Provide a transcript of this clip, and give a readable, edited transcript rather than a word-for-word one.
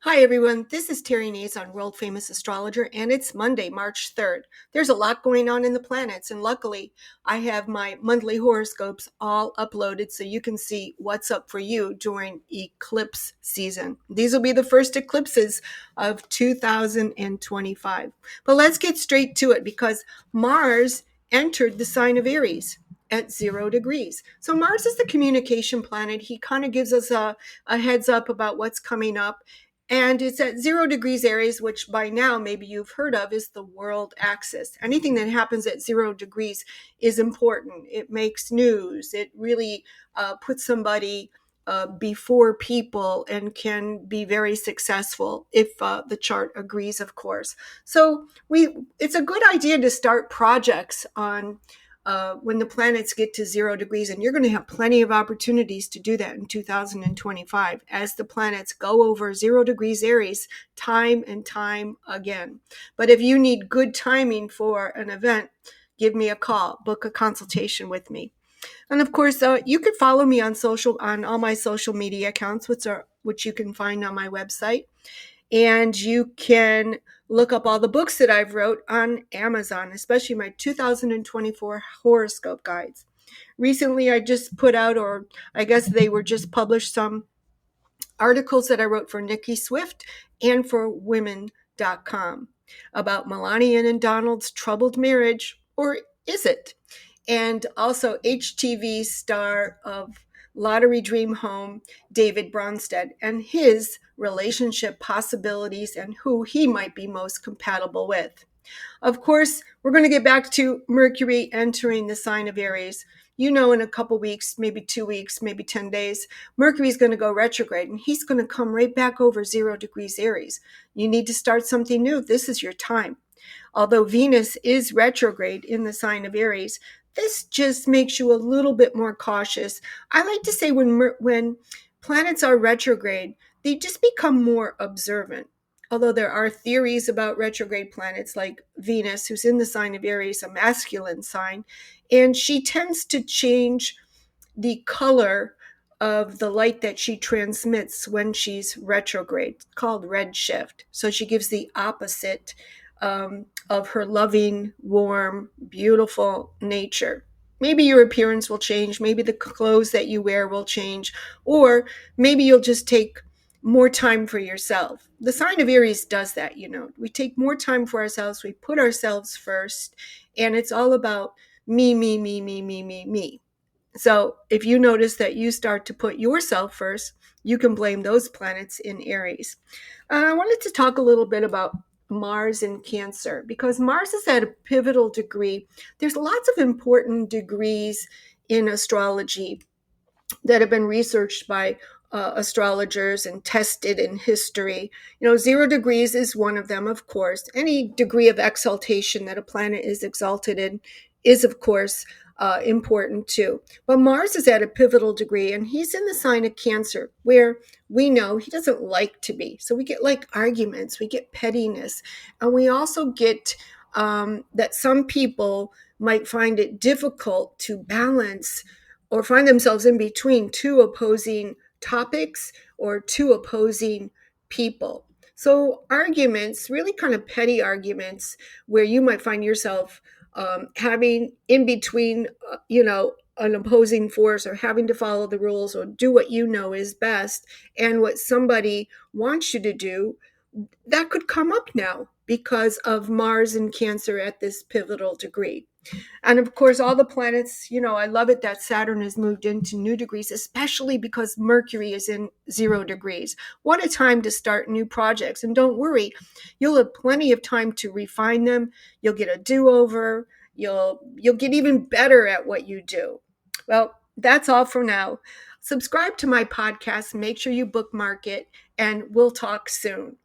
Hi, everyone. This is Terry Nazon, world famous astrologer, and it's Monday, March 3rd. There's a lot going on in the planets, and luckily, I have my monthly horoscopes all uploaded so you can see what's up for you during eclipse season. These will be the first eclipses of 2025. But let's get straight to it because Mars entered the sign of Aries at 0 degrees. So Mars is the communication planet. He kind of gives us a heads up about what's coming up. And it's at 0 degrees Aries, which by now maybe you've heard of is the world axis. Anything that happens at 0 degrees is important. It makes news. It really puts somebody before people and can be very successful if the chart agrees, of course. So it's a good idea to start projects on when the planets get to 0 degrees, and you're going to have plenty of opportunities to do that in 2025 as the planets go over 0 degrees Aries time and time again. But if you need good timing for an event, give me a call, book a consultation with me. And of course, you could follow me on all my social media accounts, which you can find on my website. And you can look up all the books that I've wrote on Amazon, especially my 2024 horoscope guides. Recently, I just put out, or I guess they were just published, some articles that I wrote for Nikki Swift and for women.com about Melania and Donald's troubled marriage, or is it? And also HTV star of Lottery Dream Home, David Bronstead, and his relationship possibilities and who he might be most compatible with. Of course, we're going to get back to Mercury entering the sign of Aries. You know, in a couple weeks, maybe 2 weeks, maybe 10 days, Mercury's going to go retrograde and he's going to come right back over 0 degrees Aries. You need to start something new. This is your time. Although Venus is retrograde in the sign of Aries, this just makes you a little bit more cautious. I like to say when planets are retrograde, they just become more observant. Although there are theories about retrograde planets like Venus, who's in the sign of Aries, a masculine sign, and she tends to change the color of the light that she transmits when she's retrograde. It's called redshift. So she gives the opposite of her loving, warm, beautiful nature. Maybe your appearance will change. Maybe the clothes that you wear will change. Or maybe you'll just take more time for yourself. The sign of Aries does that, you know. We take more time for ourselves. We put ourselves first. And it's all about me, me, me, me, me, me, me. So if you notice that you start to put yourself first, you can blame those planets in Aries. I wanted to talk a little bit about Mars in Cancer because Mars is at a pivotal degree. There's lots of important degrees in astrology that have been researched by astrologers and tested in history. You know, 0 degrees is one of them, of course. Any degree of exaltation that a planet is exalted in is, of course, important too. But Mars is at a pivotal degree, and he's in the sign of Cancer, where we know he doesn't like to be. So we get like arguments, we get pettiness, and we also get that some people might find it difficult to balance or find themselves in between two opposing topics or two opposing people. So arguments, really kind of petty arguments, where you might find yourself having in between, an opposing force, or having to follow the rules or do what you know is best and what somebody wants you to do, that could come up now because of Mars in Cancer at this pivotal degree. And of course, all the planets, I love it that Saturn has moved into new degrees, especially because Mercury is in 0 degrees. What a time to start new projects. And don't worry, you'll have plenty of time to refine them. You'll get a do-over. You'll get even better at what you do. Well, that's all for now. Subscribe to my podcast. Make sure you bookmark it, and we'll talk soon.